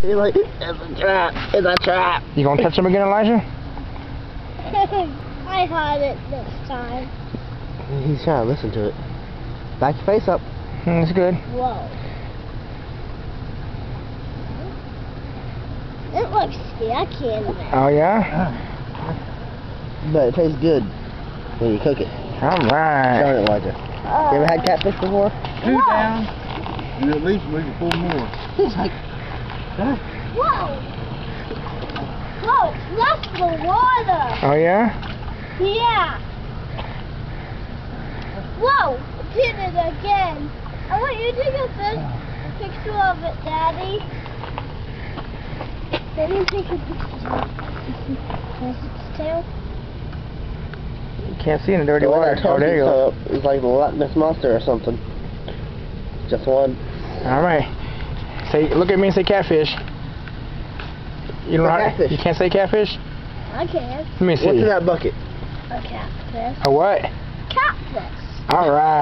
He's like, it's a trap. It's a trap. You gonna touch him again, Elijah? I had it this time. He's trying to listen to it. Back your face up. That's good. Whoa. It looks sticky in there. Oh yeah? But it tastes good when you cook it. Alright. Darn it, Elijah. You ever had catfish before? Two down, and at least we can pull more. He's like, Whoa! Whoa, it's left the water! Oh yeah? Yeah! Whoa! It did it again! I want you to take a picture of it, Daddy. Let me take a picture of its tail. You can't see in the dirty the water. water Oh, there you go. It's like the Loch Ness Monster or something. Just one. Alright. Say, look at me and say catfish. You don't know how, Catfish. you can't say catfish? I can. Let me see. What's in that bucket? A catfish. A what? Catfish. Alright.